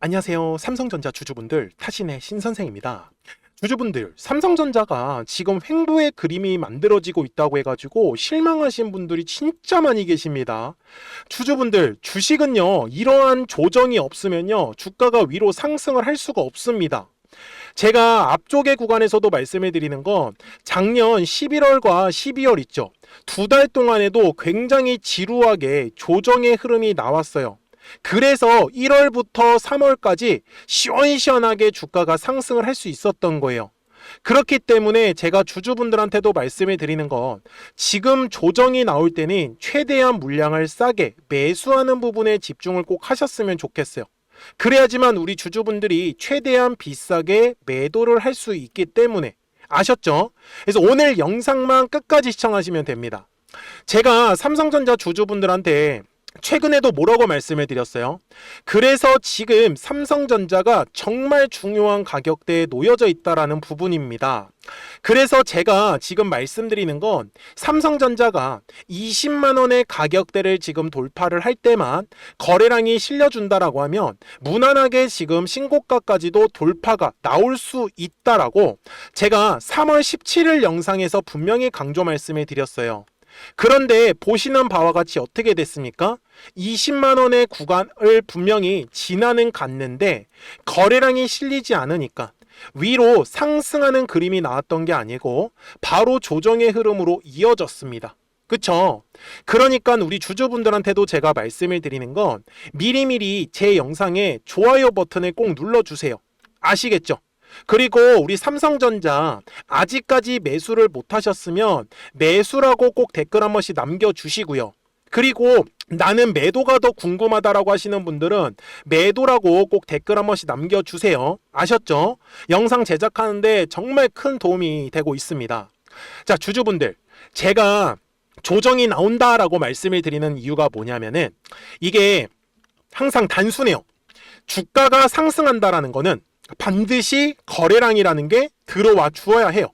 안녕하세요. 삼성전자 주주분들, 타신의 신선생입니다. 주주분들, 삼성전자가 지금 횡보의 그림이 만들어지고 있다고 해가지고 실망하신 분들이 진짜 많이 계십니다. 주주분들, 주식은요, 이러한 조정이 없으면요, 주가가 위로 상승을 할 수가 없습니다. 제가 앞쪽의 구간에서도 말씀해 드리는 건 작년 11월과 12월 있죠. 2달 동안에도 굉장히 지루하게 조정의 흐름이 나왔어요. 그래서 1월부터 3월까지 시원시원하게 주가가 상승을 할 수 있었던 거예요. 그렇기 때문에 제가 주주분들한테도 말씀을 드리는 건 지금 조정이 나올 때는 최대한 물량을 싸게 매수하는 부분에 집중을 꼭 하셨으면 좋겠어요. 그래야지만 우리 주주분들이 최대한 비싸게 매도를 할 수 있기 때문에. 아셨죠? 그래서 오늘 영상만 끝까지 시청하시면 됩니다. 제가 삼성전자 주주분들한테 최근에도 뭐라고 말씀을 드렸어요? 그래서 지금 삼성전자가 정말 중요한 가격대에 놓여져 있다라는 부분입니다. 그래서 제가 지금 말씀드리는 건 삼성전자가 20만 원의 가격대를 지금 돌파를 할 때만 거래량이 실려준다라고 하면 무난하게 지금 신고가까지도 돌파가 나올 수 있다라고 제가 3월 17일 영상에서 분명히 강조 말씀을 드렸어요. 그런데 보시는 바와 같이 어떻게 됐습니까? 20만 원의 구간을 분명히 지나는 갔는데 거래량이 실리지 않으니까 위로 상승하는 그림이 나왔던 게 아니고 바로 조정의 흐름으로 이어졌습니다. 그쵸? 그러니까 우리 주주분들한테도 제가 말씀을 드리는 건 미리미리 제 영상에 좋아요 버튼을 꼭 눌러주세요. 아시겠죠? 그리고 우리 삼성전자 아직까지 매수를 못 하셨으면 매수라고 꼭 댓글 한 번씩 남겨주시고요. 그리고 나는 매도가 더 궁금하다라고 하시는 분들은 매도라고 꼭 댓글 한 번씩 남겨주세요. 아셨죠? 영상 제작하는데 정말 큰 도움이 되고 있습니다. 자, 주주분들, 제가 조정이 나온다라고 말씀을 드리는 이유가 뭐냐면은 이게 항상 단순해요. 주가가 상승한다라는 거는 반드시 거래량이라는 게 들어와 주어야 해요.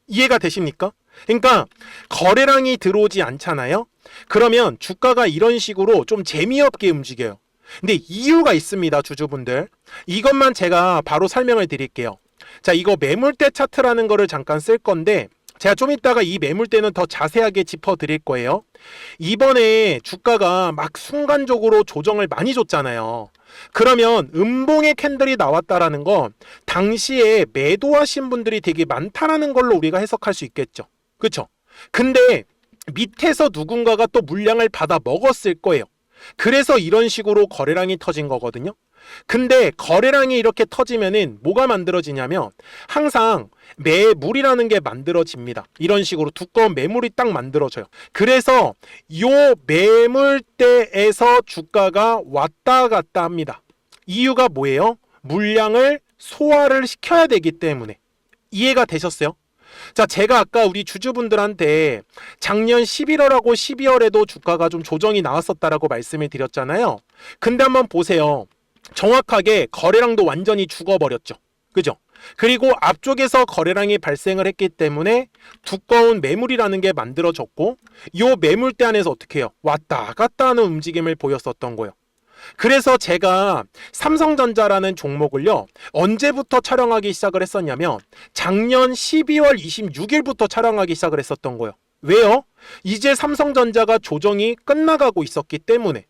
이해가 되십니까? 그러니까 거래량이 들어오지 않잖아요. 그러면 주가가 이런 식으로 좀 재미없게 움직여요. 근데 이유가 있습니다, 주주분들. 이것만 제가 바로 설명을 드릴게요. 자, 이거 매물대 차트라는 거를 잠깐 쓸 건데 제가 좀 이따가 이 매물대는 더 자세하게 짚어 드릴 거예요. 이번에 주가가 막 순간적으로 조정을 많이 줬잖아요. 그러면 음봉의 캔들이 나왔다라는 건 당시에 매도하신 분들이 되게 많다라는 걸로 우리가 해석할 수 있겠죠. 그렇죠? 근데 밑에서 누군가가 또 물량을 받아 먹었을 거예요. 그래서 이런 식으로 거래량이 터진 거거든요. 근데 거래량이 이렇게 터지면은 뭐가 만들어지냐면 항상 매물이라는 게 만들어집니다. 이런 식으로 두꺼운 매물이 딱 만들어져요. 그래서 요 매물대에서 주가가 왔다 갔다 합니다. 이유가 뭐예요? 물량을 소화를 시켜야 되기 때문에. 이해가 되셨어요? 자, 제가 아까 우리 주주분들한테 작년 11월하고 12월에도 주가가 좀 조정이 나왔었다라고 말씀을 드렸잖아요. 근데 한번 보세요. 정확하게 거래량도 완전히 죽어버렸죠. 그죠? 그리고 앞쪽에서 거래량이 발생을 했기 때문에 두꺼운 매물이라는 게 만들어졌고 이 매물대 안에서 어떻게 해요? 왔다 갔다 하는 움직임을 보였었던 거예요. 그래서 제가 삼성전자라는 종목을요 언제부터 촬영하기 시작을 했었냐면 작년 12월 26일부터 촬영하기 시작을 했었던 거예요. 왜요? 이제 삼성전자가 조정이 끝나가고 있었기 때문에.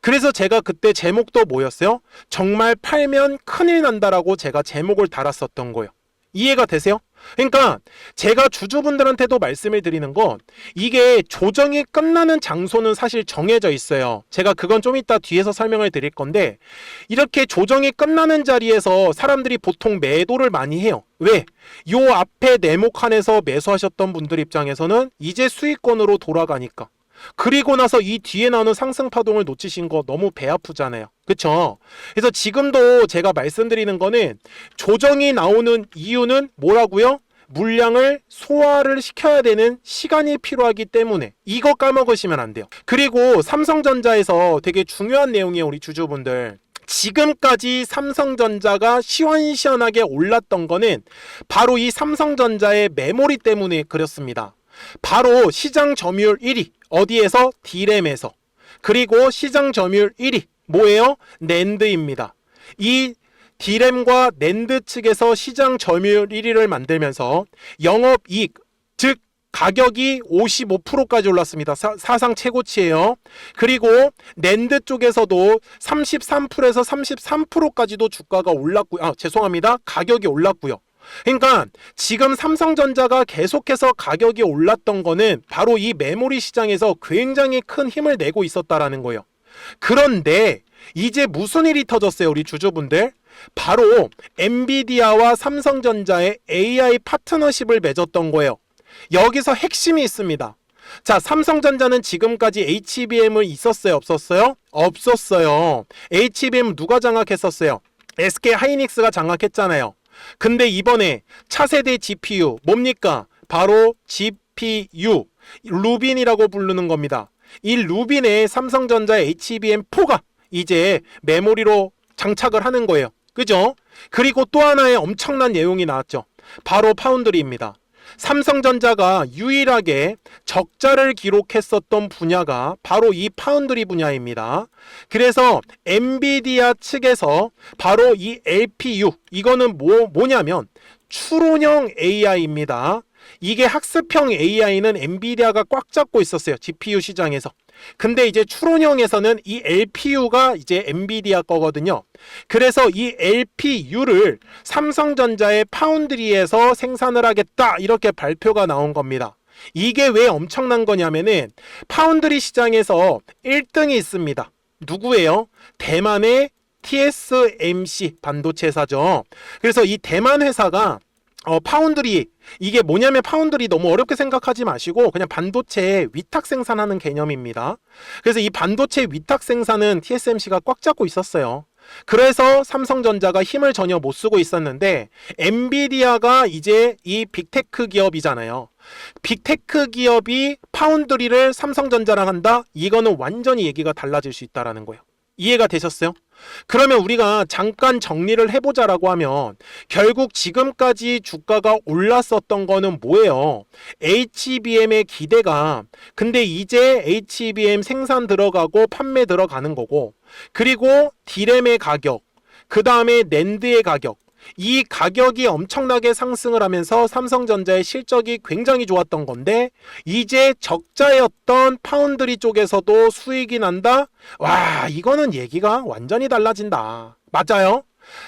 그래서 제가 그때 제목도 뭐였어요? 정말 팔면 큰일 난다라고 제가 제목을 달았었던 거예요. 이해가 되세요? 그러니까 제가 주주분들한테도 말씀을 드리는 건 이게 조정이 끝나는 장소는 사실 정해져 있어요. 제가 그건 좀 이따 뒤에서 설명을 드릴 건데 이렇게 조정이 끝나는 자리에서 사람들이 보통 매도를 많이 해요. 왜? 요 앞에 네모칸에서 매수하셨던 분들 입장에서는 이제 수익권으로 돌아가니까. 그리고 나서 이 뒤에 나오는 상승 파동을 놓치신 거 너무 배 아프잖아요. 그쵸? 그래서 지금도 제가 말씀드리는 거는 조정이 나오는 이유는 뭐라고요? 물량을 소화를 시켜야 되는 시간이 필요하기 때문에 이거 까먹으시면 안 돼요. 그리고 삼성전자에서 되게 중요한 내용이에요, 우리 주주분들. 지금까지 삼성전자가 시원시원하게 올랐던 거는 바로 이 삼성전자의 메모리 때문에 그렇습니다. 바로 시장 점유율 1위 어디에서? D램에서. 그리고 시장 점유율 1위 뭐예요? 낸드입니다. 이 D램과 낸드 측에서 시장 점유율 1위를 만들면서 영업이익, 즉 가격이 55%까지 올랐습니다. 사상 최고치예요. 그리고 낸드 쪽에서도 33%에서 33%까지도 주가가 올랐고요. 죄송합니다. 가격이 올랐고요. 그러니까 지금 삼성전자가 계속해서 가격이 올랐던 거는 바로 이 메모리 시장에서 굉장히 큰 힘을 내고 있었다라는 거예요. 그런데 이제 무슨 일이 터졌어요, 우리 주주분들? 바로 엔비디아와 삼성전자의 AI 파트너십을 맺었던 거예요. 여기서 핵심이 있습니다. 자, 삼성전자는 지금까지 HBM을 있었어요, 없었어요? 없었어요. HBM 누가 장악했었어요? SK 하이닉스가 장악했잖아요. 근데 이번에 차세대 GPU 뭡니까? 바로 GPU 루빈이라고 부르는 겁니다. 이 루빈에 삼성전자 HBM4가 이제 메모리로 장착을 하는 거예요. 그죠? 그리고 또 하나의 엄청난 내용이 나왔죠. 바로 파운드리입니다. 삼성전자가 유일하게 적자를 기록했었던 분야가 바로 이 파운드리 분야입니다. 그래서 엔비디아 측에서 바로 이 LPU, 이거는 뭐냐면 추론형 AI입니다. 이게 학습형 AI는 엔비디아가 꽉 잡고 있었어요, GPU 시장에서. 근데 이제 추론형에서는 이 LPU가 이제 엔비디아 거거든요. 그래서 이 LPU를 삼성전자의 파운드리에서 생산을 하겠다, 이렇게 발표가 나온 겁니다. 이게 왜 엄청난 거냐면은 파운드리 시장에서 1등이 있습니다. 누구예요? 대만의 TSMC 반도체사죠. 그래서 이 대만 회사가 파운드리, 이게 뭐냐면 파운드리 너무 어렵게 생각하지 마시고 그냥 반도체 위탁 생산하는 개념입니다. 그래서 이 반도체 위탁 생산은 TSMC가 꽉 잡고 있었어요. 그래서 삼성전자가 힘을 전혀 못 쓰고 있었는데 엔비디아가 이제 이 빅테크 기업이잖아요. 빅테크 기업이 파운드리를 삼성전자랑 한다? 이거는 완전히 얘기가 달라질 수 있다는 거예요. 이해가 되셨어요? 그러면 우리가 잠깐 정리를 해보자라고 하면 결국 지금까지 주가가 올랐었던 거는 뭐예요? HBM의 기대가, 근데 이제 HBM 생산 들어가고 판매 들어가는 거고, 그리고 D램의 가격, 그 다음에 낸드의 가격, 이 가격이 엄청나게 상승을 하면서 삼성전자의 실적이 굉장히 좋았던 건데 이제 적자였던 파운드리 쪽에서도 수익이 난다? 와, 이거는 얘기가 완전히 달라진다. 맞아요?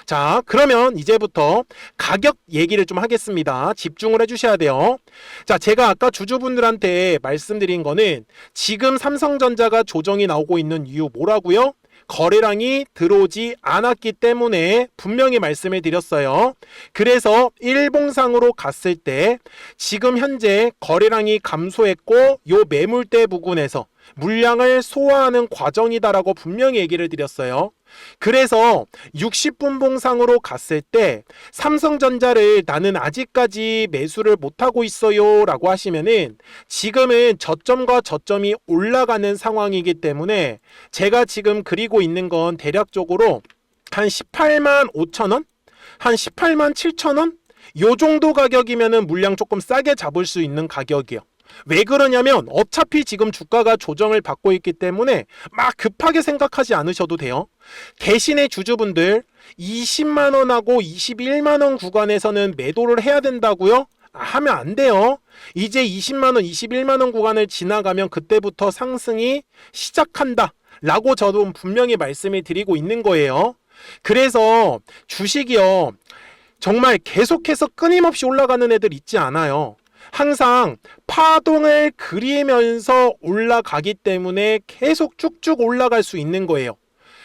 자, 그러면 이제부터 가격 얘기를 좀 하겠습니다. 집중을 해주셔야 돼요. 자, 제가 아까 주주분들한테 말씀드린 거는 지금 삼성전자가 조정이 나오고 있는 이유 뭐라고요? 거래량이 들어오지 않았기 때문에 분명히 말씀을 드렸어요. 그래서 일봉상으로 갔을 때 지금 현재 거래량이 감소했고 요 매물대 부근에서 물량을 소화하는 과정이다라고 분명히 얘기를 드렸어요. 그래서 60분봉상으로 갔을 때 삼성전자를 나는 아직까지 매수를 못하고 있어요 라고 하시면은 지금은 저점과 저점이 올라가는 상황이기 때문에 제가 지금 그리고 있는 건 대략적으로 한 18만 5천 원? 한 18만 7천 원? 요 정도 가격이면은 물량 조금 싸게 잡을 수 있는 가격이요. 왜 그러냐면 어차피 지금 주가가 조정을 받고 있기 때문에 막 급하게 생각하지 않으셔도 돼요. 대신에 주주분들 20만원하고 21만원 구간에서는 매도를 해야 된다고요? 하면 안 돼요. 이제 20만원, 21만원 구간을 지나가면 그때부터 상승이 시작한다 라고 저도 분명히 말씀을 드리고 있는 거예요. 그래서 주식이요, 정말 계속해서 끊임없이 올라가는 애들 있지 않아요. 항상 파동을 그리면서 올라가기 때문에 계속 쭉쭉 올라갈 수 있는 거예요.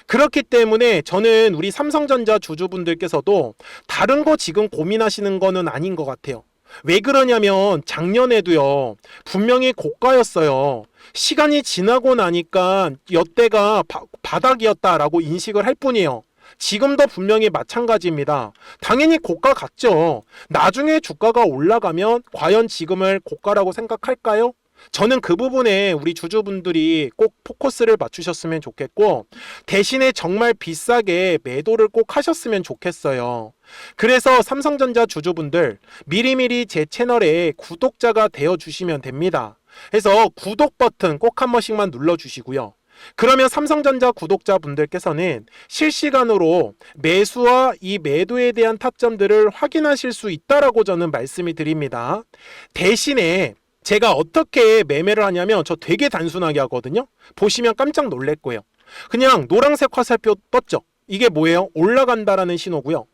그렇기 때문에 저는 우리 삼성전자 주주분들께서도 다른 거 지금 고민하시는 거는 아닌 것 같아요. 왜 그러냐면 작년에도요, 분명히 고가였어요. 시간이 지나고 나니까 여태가 바닥이었다라고 인식을 할 뿐이에요. 지금도 분명히 마찬가지입니다. 당연히 고가 같죠. 나중에 주가가 올라가면 과연 지금을 고가라고 생각할까요? 저는 그 부분에 우리 주주분들이 꼭 포커스를 맞추셨으면 좋겠고 대신에 정말 비싸게 매도를 꼭 하셨으면 좋겠어요. 그래서 삼성전자 주주분들 미리미리 제 채널에 구독자가 되어 주시면 됩니다. 그래서 구독 버튼 꼭 한 번씩만 눌러 주시고요. 그러면 삼성전자 구독자분들께서는 실시간으로 매수와 이 매도에 대한 타점들을 확인하실 수 있다라고 저는 말씀을 드립니다. 대신에 제가 어떻게 매매를 하냐면 저 되게 단순하게 하거든요. 보시면 깜짝 놀랄 거예요. 그냥 노란색 화살표 떴죠. 이게 뭐예요? 올라간다라는 신호고요.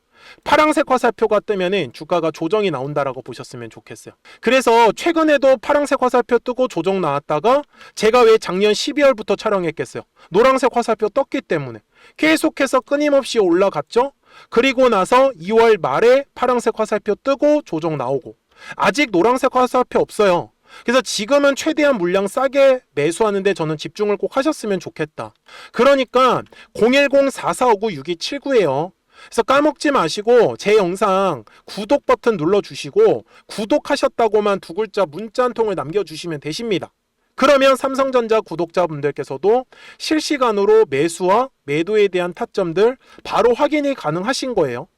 파란색 화살표가 뜨면은 주가가 조정이 나온다라고 보셨으면 좋겠어요. 그래서 최근에도 파란색 화살표 뜨고 조정 나왔다가 제가 왜 작년 12월부터 촬영했겠어요? 노란색 화살표 떴기 때문에 계속해서 끊임없이 올라갔죠. 그리고 나서 2월 말에 파란색 화살표 뜨고 조정 나오고 아직 노란색 화살표 없어요. 그래서 지금은 최대한 물량 싸게 매수하는데 저는 집중을 꼭 하셨으면 좋겠다. 그러니까 010-4459-6279예요. 그래서 까먹지 마시고 제 영상 구독 버튼 눌러주시고 구독하셨다고만 두 글자 문자 한 통을 남겨주시면 되십니다. 그러면 삼성전자 구독자분들께서도 실시간으로 매수와 매도에 대한 타점들 바로 확인이 가능하신 거예요.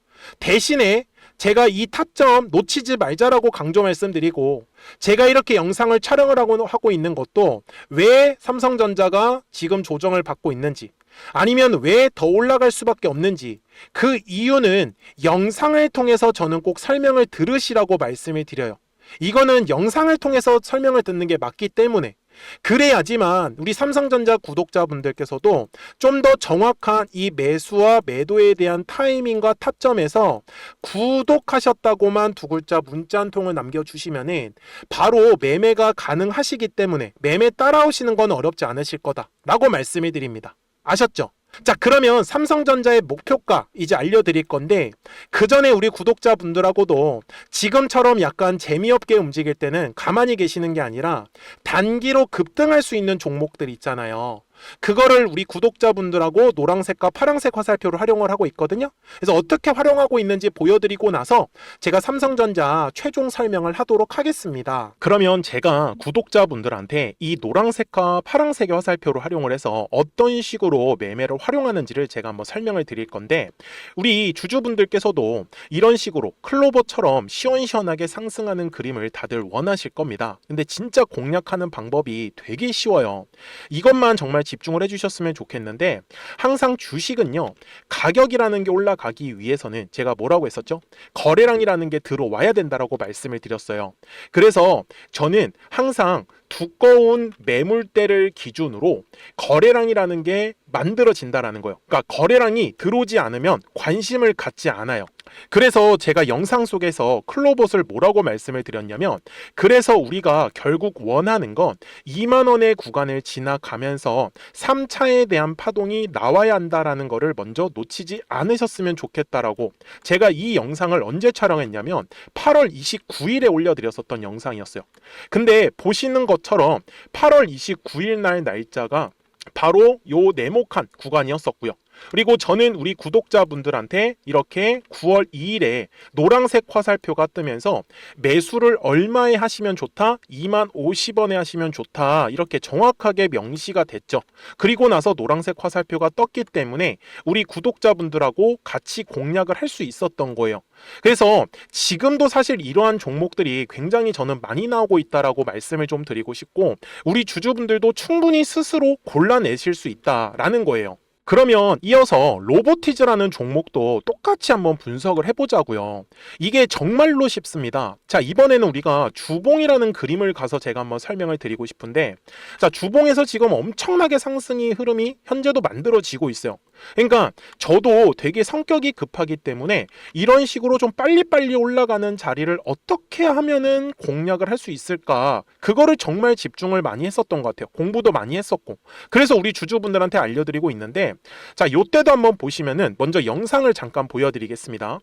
대신에 제가 이 타점 놓치지 말자라고 강조 말씀드리고 제가 이렇게 영상을 촬영을 하고 있는 것도 왜 삼성전자가 지금 조정을 받고 있는지 아니면 왜 더 올라갈 수밖에 없는지 그 이유는 영상을 통해서 저는 꼭 설명을 들으시라고 말씀을 드려요. 이거는 영상을 통해서 설명을 듣는 게 맞기 때문에 그래야지만 우리 삼성전자 구독자분들께서도 좀 더 정확한 이 매수와 매도에 대한 타이밍과 타점에서 구독하셨다고만 두 글자 문자 한 통을 남겨주시면은 바로 매매가 가능하시기 때문에 매매 따라오시는 건 어렵지 않으실 거다라고 말씀을 드립니다. 아셨죠? 자, 그러면 삼성전자의 목표가 이제 알려드릴 건데 그 전에 우리 구독자분들하고도 지금처럼 약간 재미없게 움직일 때는 가만히 계시는 게 아니라 단기로 급등할 수 있는 종목들 있잖아요. 그거를 우리 구독자분들하고 노란색과 파란색 화살표를 활용을 하고 있거든요. 그래서 어떻게 활용하고 있는지 보여드리고 나서 제가 삼성전자 최종 설명을 하도록 하겠습니다. 그러면 제가 구독자분들한테 이 노란색과 파란색의 화살표를 활용을 해서 어떤 식으로 매매를 활용하는지를 제가 한번 설명을 드릴 건데 우리 주주분들께서도 이런 식으로 클로버처럼 시원시원하게 상승하는 그림을 다들 원하실 겁니다. 근데 진짜 공략하는 방법이 되게 쉬워요. 이것만 정말 집중을 해주셨으면 좋겠는데 항상 주식은요 가격이라는 게 올라가기 위해서는 제가 뭐라고 했었죠? 거래량이라는 게 들어와야 된다라고 말씀을 드렸어요. 그래서 저는 항상 두꺼운 매물대를 기준으로 거래량이라는 게 만들어진다라는 거예요. 그러니까 거래량이 들어오지 않으면 관심을 갖지 않아요. 그래서 제가 영상 속에서 클로봇을 뭐라고 말씀을 드렸냐면 그래서 우리가 결국 원하는 건 2만 원의 구간을 지나가면서 3차에 대한 파동이 나와야 한다라는 거를 먼저 놓치지 않으셨으면 좋겠다라고 제가 이 영상을 언제 촬영했냐면 8월 29일에 올려드렸었던 영상이었어요. 근데 보시는 것처럼 8월 29일 날 날짜가 바로 요 네모칸 구간이었었고요. 그리고 저는 우리 구독자분들한테 이렇게 9월 2일에 노란색 화살표가 뜨면서 매수를 얼마에 하시면 좋다? 2만 50원에 하시면 좋다. 이렇게 정확하게 명시가 됐죠. 그리고 나서 노란색 화살표가 떴기 때문에 우리 구독자분들하고 같이 공략을 할 수 있었던 거예요. 그래서 지금도 사실 이러한 종목들이 굉장히 저는 많이 나오고 있다라고 말씀을 좀 드리고 싶고 우리 주주분들도 충분히 스스로 골라내실 수 있다라는 거예요. 그러면 이어서 로보티즈라는 종목도 똑같이 한번 분석을 해보자고요. 이게 정말로 쉽습니다. 자, 이번에는 우리가 주봉이라는 그림을 가서 제가 한번 설명을 드리고 싶은데 자, 주봉에서 지금 엄청나게 상승이 흐름이 현재도 만들어지고 있어요. 그러니까 저도 되게 성격이 급하기 때문에 이런 식으로 좀 빨리빨리 올라가는 자리를 어떻게 하면은 공략을 할 수 있을까 그거를 정말 집중을 많이 했었던 것 같아요. 공부도 많이 했었고 그래서 우리 주주분들한테 알려드리고 있는데 자, 요때도 한번 보시면은 먼저 영상을 잠깐 보여드리겠습니다.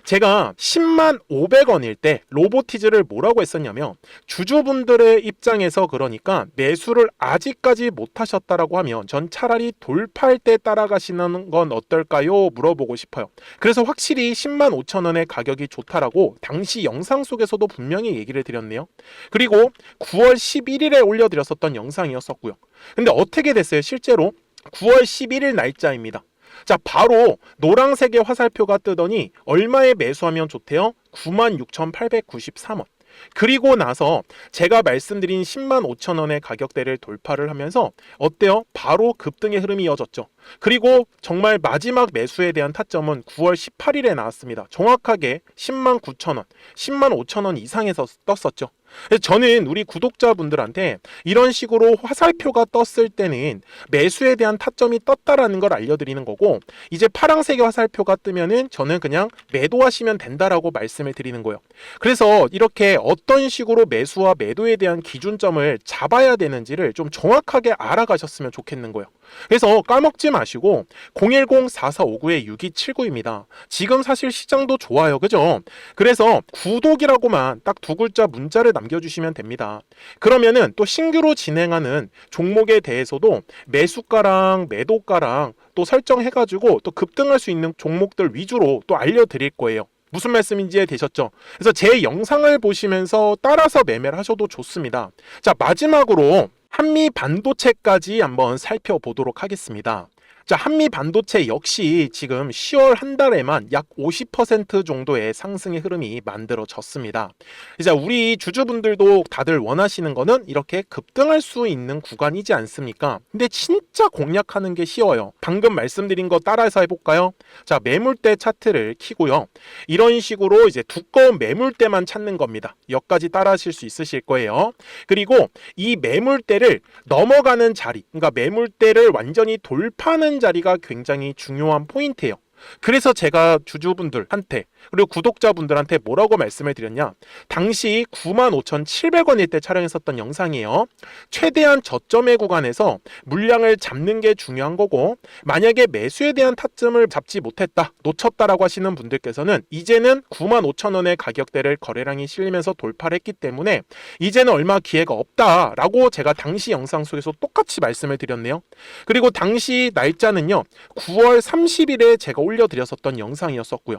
제가 10만 500원일 때 로보티즈를 뭐라고 했었냐면 주주분들의 입장에서 그러니까 매수를 아직까지 못 하셨다라고 하면 전 차라리 돌파할 때 따라가시는 건 어떨까요? 물어보고 싶어요. 그래서 확실히 10만 5천 원의 가격이 좋다라고 당시 영상 속에서도 분명히 얘기를 드렸네요. 그리고 9월 11일에 올려드렸었던 영상이었었고요. 근데 어떻게 됐어요? 실제로 9월 11일 날짜입니다. 자, 바로 노란색의 화살표가 뜨더니 얼마에 매수하면 좋대요? 96,893원. 그리고 나서 제가 말씀드린 10만 5천 원의 가격대를 돌파를 하면서 어때요? 바로 급등의 흐름이 이어졌죠. 그리고 정말 마지막 매수에 대한 타점은 9월 18일에 나왔습니다. 정확하게 10만 9천 원, 10만 5천 원 이상에서 떴었죠. 그래서 저는 우리 구독자분들한테 이런 식으로 화살표가 떴을 때는 매수에 대한 타점이 떴다라는 걸 알려드리는 거고, 이제 파란색의 화살표가 뜨면은 저는 그냥 매도하시면 된다라고 말씀을 드리는 거예요. 그래서 이렇게 어떤 식으로 매수와 매도에 대한 기준점을 잡아야 되는지를 좀 정확하게 알아가셨으면 좋겠는 거예요. 그래서 까먹지 마시고 010-4459-6279입니다. 지금 사실 시장도 좋아요, 그죠? 그래서 구독이라고만 딱 두 글자 문자를 남겨주시면 됩니다. 그러면은 또 신규로 진행하는 종목에 대해서도 매수가랑 매도가랑 또 설정해가지고 또 급등할 수 있는 종목들 위주로 또 알려드릴 거예요. 무슨 말씀인지 되셨죠? 그래서 제 영상을 보시면서 따라서 매매를 하셔도 좋습니다. 자, 마지막으로 한미 반도체까지 한번 살펴보도록 하겠습니다. 자, 한미 반도체 역시 지금 10월 한 달에만 약 50% 정도의 상승의 흐름이 만들어졌습니다. 이제 우리 주주분들도 다들 원하시는 거는 이렇게 급등할 수 있는 구간이지 않습니까? 근데 진짜 공략하는 게 쉬워요. 방금 말씀드린 거 따라서 해볼까요? 자, 매물대 차트를 키고요. 이런 식으로 이제 두꺼운 매물대만 찾는 겁니다. 여기까지 따라 하실 수 있으실 거예요. 그리고 이 매물대를 넘어가는 자리, 그러니까 매물대를 완전히 돌파하는 자리가 굉장히 중요한 포인트예요. 그래서 제가 주주분들한테 그리고 구독자분들한테 뭐라고 말씀을 드렸냐, 당시 95,700원일 때 촬영했었던 영상이에요. 최대한 저점의 구간에서 물량을 잡는 게 중요한 거고, 만약에 매수에 대한 타점을 잡지 못했다, 놓쳤다라고 하시는 분들께서는 이제는 95,000원의 가격대를 거래량이 실리면서 돌파를 했기 때문에 이제는 얼마 기회가 없다라고 제가 당시 영상 속에서 똑같이 말씀을 드렸네요. 그리고 당시 날짜는요, 9월 30일에 제가 올려드렸었던 영상이었었고요.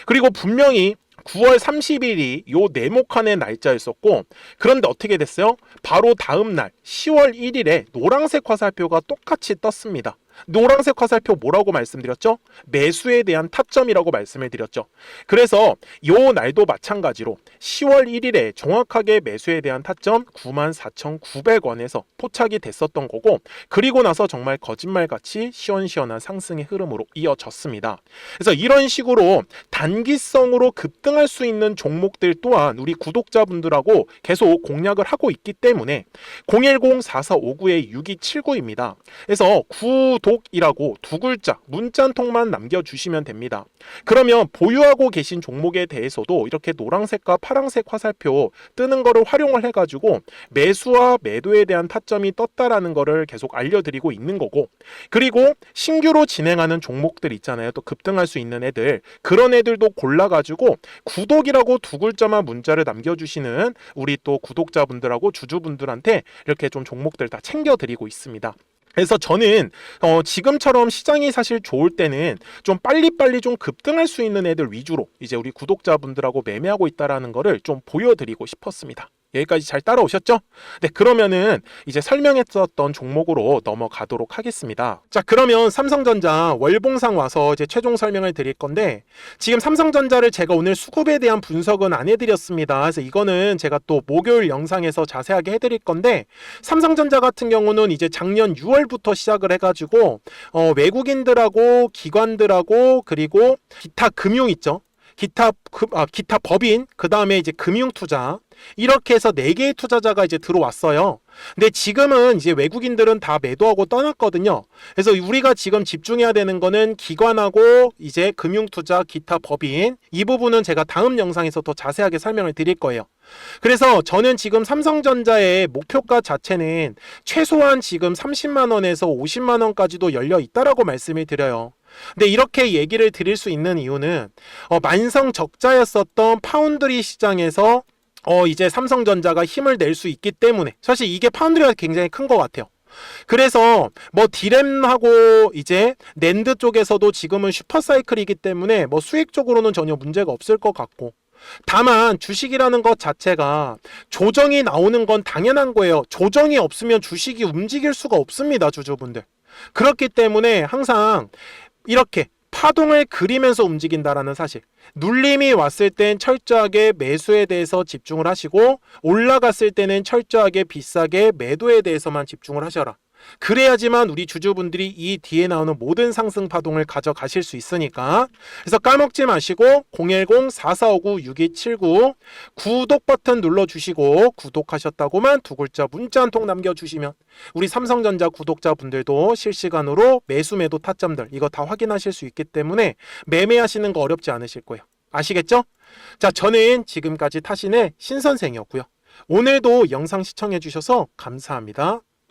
그리고 분명히 9월 30일이 요 네모칸의 날짜였었고, 그런데 어떻게 됐어요? 바로 다음 날 10월 1일에 노란색 화살표가 똑같이 떴습니다. 노란색 화살표 뭐라고 말씀드렸죠? 매수에 대한 타점이라고 말씀을 드렸죠. 그래서 요 날도 마찬가지로 10월 1일에 정확하게 매수에 대한 타점 94,900원에서 포착이 됐었던 거고, 그리고 나서 정말 거짓말같이 시원시원한 상승의 흐름으로 이어졌습니다. 그래서 이런 식으로 단기성으로 급등할 수 있는 종목들 또한 우리 구독자분들하고 계속 공략을 하고 있기 때문에 010-4459-6279입니다. 그래서 구독이라고 두 글자 문자 한 통만 남겨주시면 됩니다. 그러면 보유하고 계신 종목에 대해서도 이렇게 노란색과 파란색 화살표 뜨는 거를 활용을 해가지고 매수와 매도에 대한 타점이 떴다라는 거를 계속 알려드리고 있는 거고, 그리고 신규로 진행하는 종목들 있잖아요. 또 급등할 수 있는 애들, 그런 애들도 골라가지고 구독이라고 두 글자만 문자를 남겨주시는 우리 또 구독자분들하고 주주분들한테 이렇게 좀 종목들 다 챙겨드리고 있습니다. 그래서 저는 지금처럼 시장이 사실 좋을 때는 좀 빨리빨리 좀 급등할 수 있는 애들 위주로 이제 우리 구독자분들하고 매매하고 있다라는 거를 좀 보여드리고 싶었습니다. 여기까지 잘 따라오셨죠? 네, 그러면은 이제 설명했었던 종목으로 넘어가도록 하겠습니다. 자, 그러면 삼성전자 월봉상 와서 이제 최종 설명을 드릴 건데, 지금 삼성전자를 제가 오늘 수급에 대한 분석은 안 해드렸습니다. 그래서 이거는 제가 또 목요일 영상에서 자세하게 해드릴 건데, 삼성전자 같은 경우는 이제 작년 6월부터 시작을 해가지고 외국인들하고 기관들하고 그리고 기타 금융 있죠? 기타 법인, 그 다음에 이제 금융투자, 이렇게 해서 4개의 투자자가 이제 들어왔어요. 근데 지금은 이제 외국인들은 다 매도하고 떠났거든요. 그래서 우리가 지금 집중해야 되는 거는 기관하고 이제 금융투자, 기타 법인, 이 부분은 제가 다음 영상에서 더 자세하게 설명을 드릴 거예요. 그래서 저는 지금 삼성전자의 목표가 자체는 최소한 지금 30만 원에서 50만 원까지도 열려 있다라고 말씀을 드려요. 근데 이렇게 얘기를 드릴 수 있는 이유는 만성 적자였었던 파운드리 시장에서 이제 삼성전자가 힘을 낼 수 있기 때문에, 사실 이게 파운드리가 굉장히 큰 것 같아요. 그래서 뭐 디램하고 이제 낸드 쪽에서도 지금은 슈퍼사이클이기 때문에 뭐 수익적으로는 전혀 문제가 없을 것 같고, 다만 주식이라는 것 자체가 조정이 나오는 건 당연한 거예요. 조정이 없으면 주식이 움직일 수가 없습니다, 주주분들. 그렇기 때문에 항상 이렇게 파동을 그리면서 움직인다라는 사실. 눌림이 왔을 땐 철저하게 매수에 대해서 집중을 하시고 올라갔을 때는 철저하게 비싸게 매도에 대해서만 집중을 하셔라. 그래야지만 우리 주주분들이 이 뒤에 나오는 모든 상승 파동을 가져가실 수 있으니까. 그래서 까먹지 마시고 010-4459-6279 구독 버튼 눌러주시고 구독하셨다고만 두 글자 문자 한 통 남겨주시면 우리 삼성전자 구독자분들도 실시간으로 매수 매도 타점들 이거 다 확인하실 수 있기 때문에 매매하시는 거 어렵지 않으실 거예요. 아시겠죠? 자, 저는 지금까지 타신의 신선생이었고요. 오늘도 영상 시청해 주셔서 감사합니다.